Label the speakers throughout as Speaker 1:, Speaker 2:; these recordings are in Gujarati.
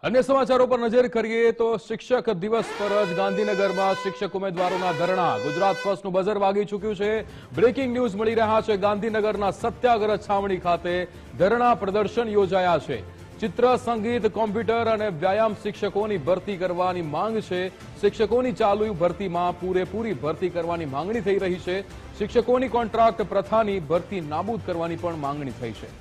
Speaker 1: अन्य समाचारों पर नजर करिए तो शिक्षक दिवस पर ज गांधीनगરમાં શિક્ષક ઉમેદવારોના ધરણા ગુજરાત ફર્સ્ટનું બઝર વાગી ચૂક્યું છે। બ્રેકિંગ ન્યૂઝ મળી રહ્યા છે। ગાંધીનગરના સત્યાગ્રહ છાવણી ખાતે ધરણા પ્રદર્શન યોજાયા છે। ચિત્ર સંગીત કોમ્પ્યુટર અને વ્યાયામ શિક્ષકોની ભરતી કરવાની માંગ છે। શિક્ષકોની ચાલુ ભરતીમાં પૂરેપૂરી ભરતી કરવાની માંગણી થઈ રહી છે। શિક્ષકોની કોન્ટ્રાક્ટ પ્રથાની ભરતી નાબૂદ કરવાની પણ માંગણી થઈ છે।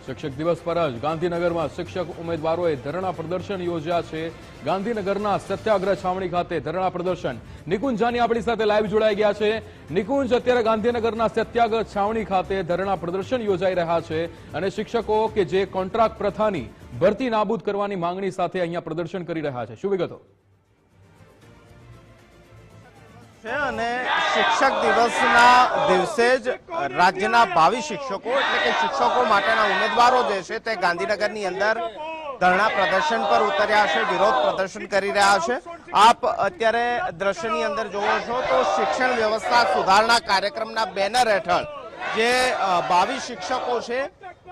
Speaker 1: शिक्षक दिवस पर ज गांधीनगर में शिक्षक उम्मीदवारों धरना प्रदर्शन योज्या है। गांधीनगर सत्याग्रह छावणी खाते धरना प्रदर्शन निकुंज जानी अपनी साथे लाइव जोड़ाई गया है। निकुंज, अत्यारे गांधीनगर सत्याग्रह छावणी खाते धरना प्रदर्शन योजाई रहा है और शिक्षकों के जे कॉन्ट्राक्ट प्रथानी भर्ती नाबूद करवानी मांगणी साथे अहींया प्रदर्शन करी रहा है। शुं विगतो?
Speaker 2: शिक्षक दिवसना दिवसे ज राज्यना भावी शिक्षकों એટલે કે શિક્ષકો માટેના ઉમેદવારો જે છે તે ગાંધીનગરની અંદર ધરણા પ્રદર્શન પર ઉતર્યા છે, વિરોધ પ્રદર્શન કરી રહ્યા છે। આપ અત્યારે દ્રશ્યની અંદર જોવો છો તો શિક્ષણ વ્યવસ્થા સુધારણા કાર્યક્રમના બેનર હેઠળ જે ભાવી શિક્ષકો છે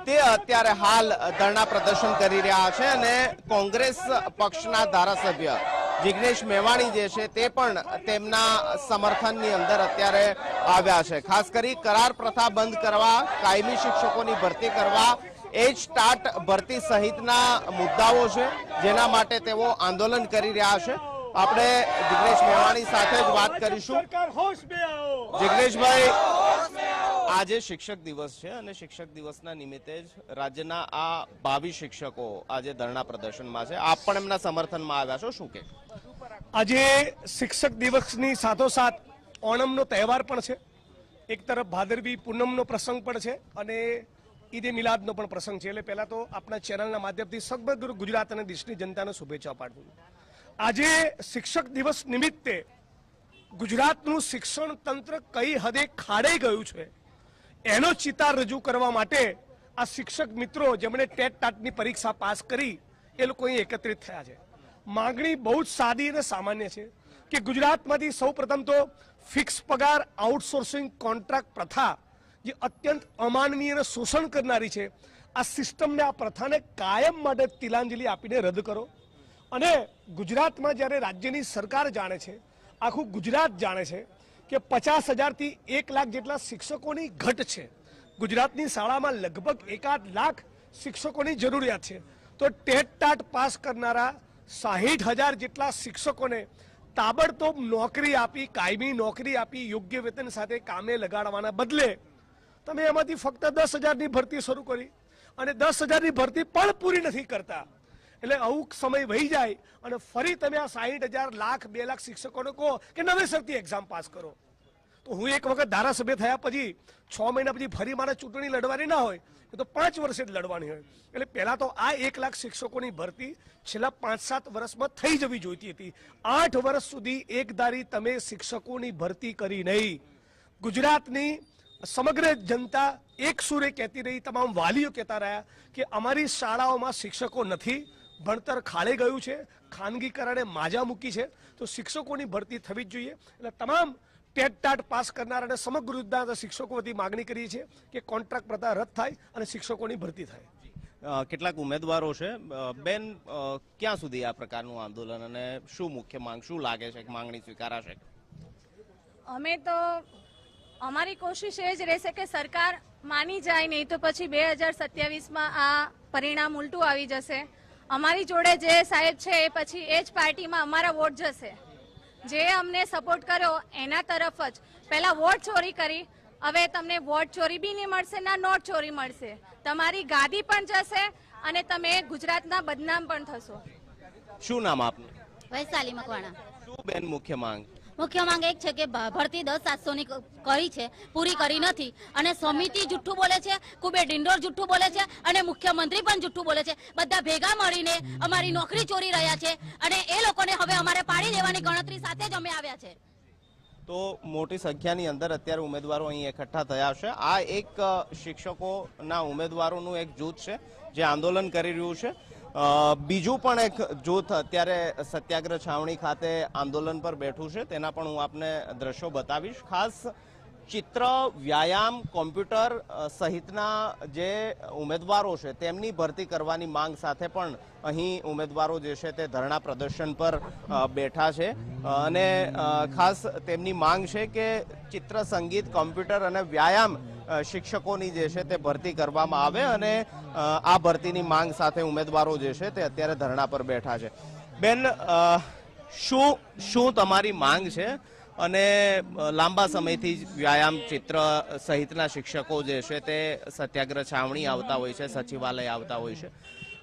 Speaker 2: તે અત્યારે હાલ ધરણા પ્રદર્શન કરી રહ્યા છે અને કોંગ્રેસ પક્ષના ધારાસભ્ય जिग्नेश मेवाणी जे छे ते पण तेमना समर्थननी अंदर अत्यारे आव्या छे। खास करी करार प्रथा बंद करवा, कायमी शिक्षकोनी भरती करवा, एज स्टार्ट भरती सहितना मुद्दाओ छे जेना माटे तेओ आंदोलन करी रह्या छे। आपणे जिग्नेश मेवाणी साथे ज वात करीशुं। जिग्नेश भाई, આજે શિક્ષક દિવસ છે અને શિક્ષક દિવસના નિમિત્તે જ રાજ્યના આ ભાવી શિક્ષકો આજે ધરણા પ્રદર્શનમાં છે। આપ પણ એમના સમર્થનમાં આવ્યા છો, શું કે?
Speaker 3: આજે શિક્ષક દિવસની સાથોસાથ ઓણમનો તહેવાર પણ છે। એક તરફ ભાદરવી પૂનમનો પ્રસંગ પણ છે અને ઈદે મિલાદનો પણ પ્રસંગ છે। એટલે પહેલા તો આપણા ચેનલના માધ્યમથી સમગ્ર ગુજરાત અને દેશની જનતાને શુભેચ્છા પાઠવું। આજે શિક્ષક દિવસ નિમિત્તે ગુજરાતનું શિક્ષણ તંત્ર કઈ હદે ખાડે ગયું છે એનો ચિતાર રજૂ કરવા માટે આ શિક્ષક મિત્રો જેમણે ટેટ ટાટની પરીક્ષા પાસ કરી એ લોકો અહીં એકત્રિત થયા છે। માંગણી બહુ જ સાદી અને સામાન્ય છે કે ગુજરાતમાંથી સૌપ્રથમ તો ફિક્સ પગાર આઉટસોર્સિંગ કોન્ટ્રાક્ટ પ્રથા જે અત્યંત અમાનવીય અને શોષણ કરનારી છે આ સિસ્ટમને, આ પ્રથાને કાયમ માટે તિલાંજલિ આપીને રદ કરો। અને ગુજરાતમાં જ્યારે રાજ્યની સરકાર જાણે છે, આખું ગુજરાત જાણે છે કે 50,000 થી 1 લાખ જેટલા શિક્ષકોની ઘટ છે। ગુજરાતની શાળામાં લગભગ 1.5 લાખ શિક્ષકોની જરૂરિયાત છે। તો ટેટ ટાટ પાસ કરનારા 60,000 જેટલા શિક્ષકોને તાબડતોબ નોકરી આપી, કાયમી નોકરી આપી, યોગ્ય વેતન સાથે કામે લગાડવાના બદલે તમે એમાંથી ફક્ત 10,000ની ભરતી શરૂ કરી અને 10,000ની ભરતી પણ પૂરી નથી કરતા। એટલે આવું સમય વહી જાય અને ફરી તમે આ 60,000 લાખ 2 લાખ શિક્ષકોને કહો કે નવેસરથી એક્ઝામ પાસ કરો। તો હું એક વખત ધારાસભ્ય થયા પછી 6 મહિના પછી ફરી મારે ચૂંટણી લડવાની ના હોય, એ તો 5 વર્ષે જ લડવાની હોય। એટલે પહેલા તો આ 1 લાખ શિક્ષકોની ભરતી છેલ્લા 5-7 વર્ષમાં થઈ જવી જોઈતી હતી। 8 વર્ષ સુધી એકધારી તમે શિક્ષકોની ભરતી કરી નહીં। ગુજરાતની સમગ્ર જનતા એક સુરે કહેતી રહી, તમામ વાલીઓ કહેતા રહ્યા કે અમારી શાળાઓમાં શિક્ષકો નથી, ભણતર ખાડે ગયું છે, ખાનગીકરણે માજા મૂકી છે। તો શિક્ષકોની ભરતી થવી જ જોઈએ। એટલે તમામ ટેટ ટાટ પાસ કરનાર અને સમગ્ર ગુજરાતના શિક્ષકો વતી માગણી કરીએ છીએ કે કોન્ટ્રાક્ટ પ્રથા રદ થાય અને શિક્ષકોની ભરતી થાય।
Speaker 2: કેટલાક ઉમેદવારો છે બેન, ક્યાં સુધી આ પ્રકારનું આંદોલન અને શું મુખ્ય માંગ, શું લાગે છે માંગણી સ્વીકારાશે?
Speaker 4: અમે તો અમારી કોશિશ એ જ રહેશે કે સરકાર માની જાય, નહીં તો પછી 2027માં આ પરિણામ ઉલટું આવી જશે। અમારી જોડે જે સાહેબ છે એ પછી એ જ પાર્ટીમાં અમારા વોટ જશે। જે અમને સપોર્ટ કર્યો એના તરફ જ પહેલા વોટ ચોરી કરી, હવે તમને વોટ ચોરી બી નહીં મળશે, ના નોટ ચોરી મળશે, તમારી ગાદી પણ જશે અને તમે ગુજરાતના બદનામ પણ થશો।
Speaker 2: શું નામ આપનું?
Speaker 5: વૈશાલી મકવાણા।
Speaker 2: શું બેન મુખ્ય માંગ?
Speaker 5: મુખ્ય માંગ એક છે કે ભરતી 10,700ની કરી છે, પૂરી કરી નથી અને સમિતિ જુઠ્ઠું બોલે છે, કુબેર ડિંડોર જુઠ્ઠું બોલે છે અને મુખ્યમંત્રી પણ જુઠ્ઠું બોલે છે। બધા ભેગા મળીને અમારી નોકરી ચોરી રહ્યા છે અને એ લોકોને હવે અમારે પાડી દેવાની ગણતરી સાથે જ અમે આવ્યા છે।
Speaker 2: તો મોટી સંખ્યાની અંદર અત્યારે ઉમેદવારો અહીં એકઠા થયા છે। આ એક શિક્ષકોના ઉમેદવારોનું એક જૂથ છે જે આંદોલન કરી રહ્યું છે। બીજું પણ એક જૂથ અત્યારે સત્યાગ્રહ છાવણી ખાતે આંદોલન પર બેઠું છે, તેના પણ હું આપને દ્રશ્યો બતાવીશ। ખાસ ચિત્ર, વ્યાયામ, કોમ્પ્યુટર સહિતના જે ઉમેદવારો છે તેમની ભરતી કરવાની માંગ સાથે પણ અહીં ઉમેદવારો જે છે તે ધરણા પ્રદર્શન પર બેઠા છે અને ખાસ તેમની માંગ છે કે ચિત્ર, સંગીત, કોમ્પ્યુટર અને વ્યાયામ શિક્ષકોની જે છે તે ભરતી કરવામાં આવે અને આ ભરતીની માંગ સાથે ઉમેદવારો જે છે તે અત્યારે ધરણા પર બેઠા છે. બેન, શું તમારી માંગ છે? અને લાંબા સમયથી જ વ્યાયામ, ચિત્ર સહિતના શિક્ષકો જે છે તે સત્યાગ્રહ છાવણી આવતા હોય છે, સચિવાલય આવતા હોય છે.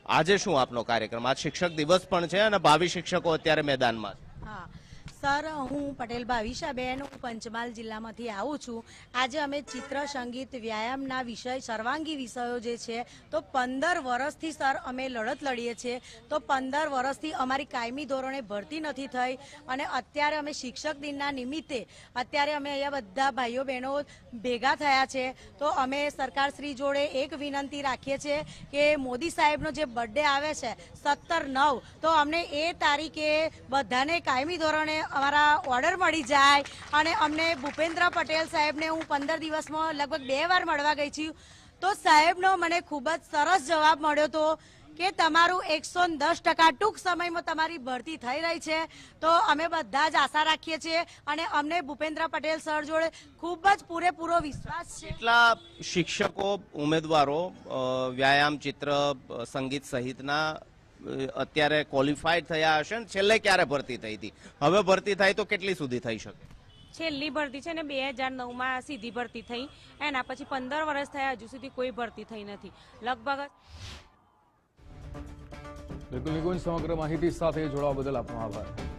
Speaker 2: આજે શું આપનો કાર્યક્રમ? આજ શિક્ષક દિવસ પણ છે અને ભાવિ શિક્ષકો અત્યારે મેદાનમાં છે.
Speaker 6: હા સર, હું પટેલ ભાવિશાબેન, હું પંચમહાલ જિલ્લામાંથી આવું છું. આજે અમે ચિત્ર, સંગીત, વ્યાયામના વિષય, સર્વાંગી વિષયો જે છે તો 15 વર્ષથી સર અમે લડત લડીએ છીએ. તો 15 વર્ષથી અમારી કાયમી ધોરણે ભરતી નથી થઈ અને અત્યારે અમે શિક્ષક દિનના નિમિત્તે અત્યારે અમે અહીંયા બધા ભાઈઓ બહેનો ભેગા થયા છે. તો અમે સરકારશ્રી જોડે એક વિનંતી રાખીએ છીએ કે મોદી સાહેબનો જે બર્થડે આવે છે 17/9, તો અમને એ તારીખે બધાને કાયમી ધોરણે અમારા ઓર્ડર મળી જાય અને અમને ભૂપેન્દ્ર પટેલ સાહેબને હું 15 દિવસમાં લગભગ 2 વાર મળવા ગઈ છું. તો સાહેબનો મને ખૂબ જ સરસ જવાબ મળ્યો હતો કે તમારું 110% ટૂંક સમયમાં તમારી ભરતી થઈ રહી છે. તો અમે બધા જ આશા રાખીએ છીએ અને અમને ભૂપેન્દ્ર પટેલ સર જોડે ખૂબ જ પૂરેપૂરો વિશ્વાસ છે.
Speaker 2: કેટલા શિક્ષકો, ઉમેદવારો વ્યાયામ, ચિત્ર, સંગીત સહિતના અત્યારે ક્વોલિફાઈડ થયા હશે ને છેલ્લે ક્યારે ભરતી થઈ હતી? હવે ભરતી થાય તો કેટલી સુધી થઈ શકે?
Speaker 7: છેલ્લી ભરતી છે ને 2009માં સીધી ભરતી થઈ, એના પછી 15 વર્ષ થયા, હજુ સુધી કોઈ ભરતી થઈ નથી. લગભગ
Speaker 1: બિલકુલ નિકુંજ, સમગ્ર માહિતી સાથે જોડાવા બદલ આપનો આભાર.